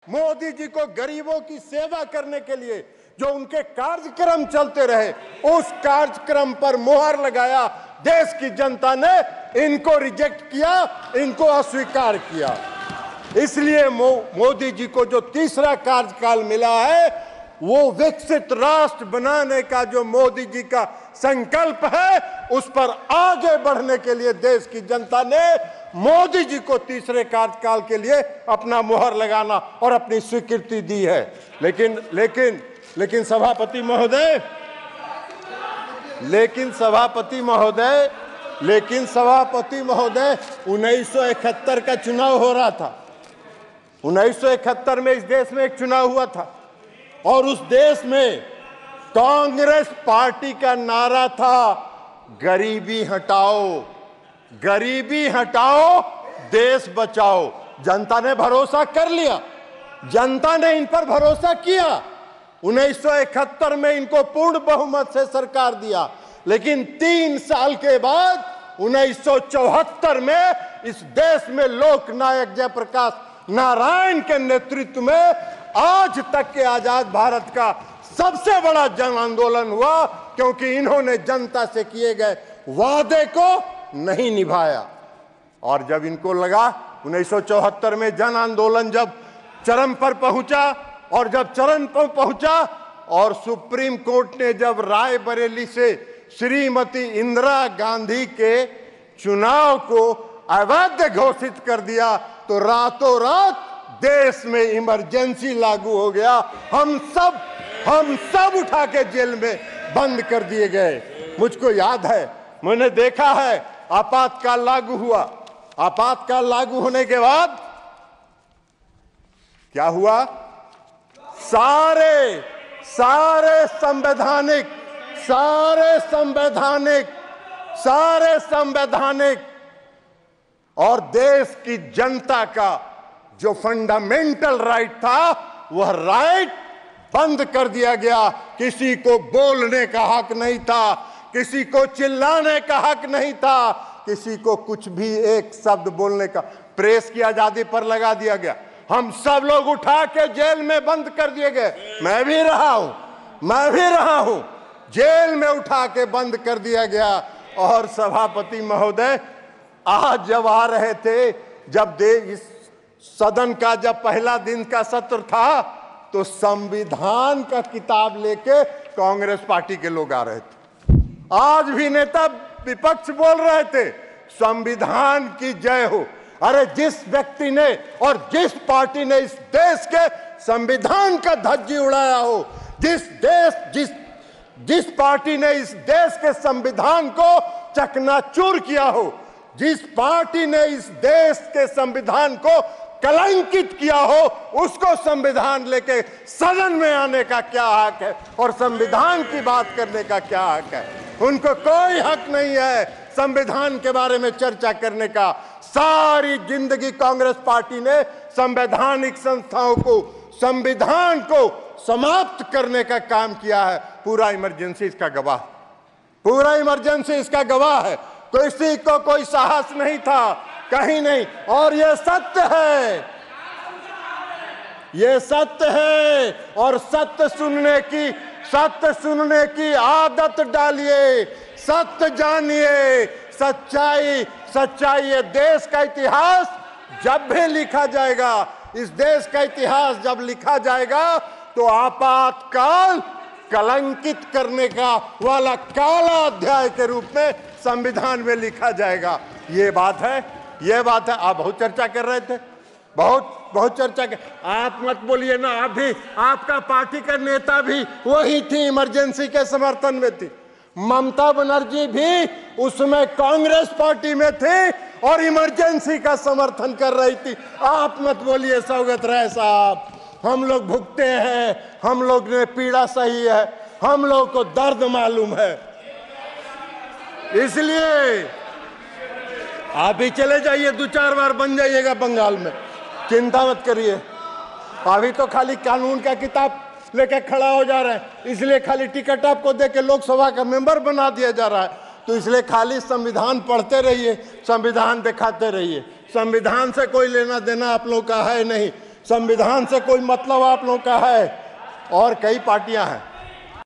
मोदी जी को गरीबों की सेवा करने के लिए जो उनके कार्यक्रम चलते रहे, उस कार्यक्रम पर मुहर लगाया। देश की जनता ने इनको रिजेक्ट किया, इनको अस्वीकार किया। इसलिए मोदी जी को जो तीसरा कार्यकाल मिला है, वो विकसित राष्ट्र बनाने का जो मोदी जी का संकल्प है, उस पर आगे बढ़ने के लिए देश की जनता ने मोदी जी को तीसरे कार्यकाल के लिए अपना मुहर लगाना और अपनी स्वीकृति दी है। लेकिन सभापति महोदय, 1971 का चुनाव हो रहा था। 1971 में इस देश में एक चुनाव हुआ था और उस देश में कांग्रेस पार्टी का नारा था, गरीबी हटाओ, गरीबी हटाओ, देश बचाओ। जनता ने भरोसा कर लिया, जनता ने इन पर भरोसा किया। 1971 में इनको पूर्ण बहुमत से सरकार दिया, लेकिन 3 साल के बाद 1974 में इस देश में लोकनायक जयप्रकाश नारायण के नेतृत्व में आज तक के आजाद भारत का सबसे बड़ा जन आंदोलन हुआ, क्योंकि इन्होंने जनता से किए गए वादे को नहीं निभाया। और जब इनको लगा 1974 में जन आंदोलन जब चरम पर पहुंचा, और जब चरम पर पहुंचा और सुप्रीम कोर्ट ने जब रायबरेली से श्रीमती इंदिरा गांधी के चुनाव को अवैध घोषित कर दिया, तो रातों रात देश में इमरजेंसी लागू हो गया। हम सब उठा के जेल में बंद कर दिए गए। मुझको याद है, मैंने देखा है, आपातकाल लागू हुआ। आपातकाल लागू होने के बाद क्या हुआ? सारे संवैधानिक और देश की जनता का जो फंडामेंटल राइट था, वह राइट बंद कर दिया गया। किसी को बोलने का हक नहीं था, किसी को चिल्लाने का हक नहीं था, किसी को कुछ भी एक शब्द बोलने का, प्रेस की आजादी पर लगा दिया गया। हम सब लोग उठा के जेल में बंद कर दिए गए। मैं भी रहा हूं, जेल में उठा के बंद कर दिया गया। और सभापति महोदय, आज जब आ रहे थे, जब इस सदन का जब पहला दिन का सत्र था, तो संविधान का किताब लेके कांग्रेस पार्टी के लोग आ रहे थे। आज भी नेता विपक्ष बोल रहे थे, संविधान की जय हो। अरे जिस व्यक्ति ने और जिस पार्टी ने इस देश के संविधान का धज्जी उड़ाया हो, जिस पार्टी ने इस देश के संविधान को चकनाचूर किया हो, जिस पार्टी ने इस देश के संविधान को कलंकित किया हो, उसको संविधान लेके सदन में आने का क्या हक है और संविधान की बात करने का क्या हक है? उनको कोई हक नहीं है संविधान के बारे में चर्चा करने का। सारी जिंदगी कांग्रेस पार्टी ने संवैधानिक संस्थाओं को, संविधान को समाप्त करने का काम किया है। पूरा इमरजेंसी इसका गवाह है। किसी को कोई साहस नहीं था, कहीं नहीं। और ये सत्य है, और सत्य सुनने की आदत डालिए, सत्य जानिए, सच्चाई। ये देश का इतिहास जब भी लिखा जाएगा, इस देश का इतिहास जब लिखा जाएगा, तो आपातकाल कलंकित करने का वाला काला अध्याय के रूप में संविधान में लिखा जाएगा। ये बात है। आप बहुत चर्चा कर रहे थे, बहुत चर्चा कर। आप मत बोलिए ना, आप भी, आपका पार्टी का नेता भी वही थी, इमरजेंसी के समर्थन में थी। ममता बनर्जी भी उसमें कांग्रेस पार्टी में थे और इमरजेंसी का समर्थन कर रही थी। आप मत बोलिए सौगत राय साहब, हम लोग भुगते हैं, हम लोग ने पीड़ा सही है, हम लोग को दर्द मालूम है। इसलिए आप भी चले जाइए, 2-4 बार बन जाइएगा बंगाल में, चिंता मत करिए। अभी तो खाली कानून का किताब लेके खड़ा हो जा रहा है, इसलिए खाली टिकट आपको दे के लोकसभा का मेंबर बना दिया जा रहा है। तो इसलिए खाली संविधान पढ़ते रहिए, संविधान दिखाते रहिए। संविधान से कोई लेना देना आप लोग का है नहीं। संविधान से कोई मतलब आप लोगों का है, और कई पार्टियां हैं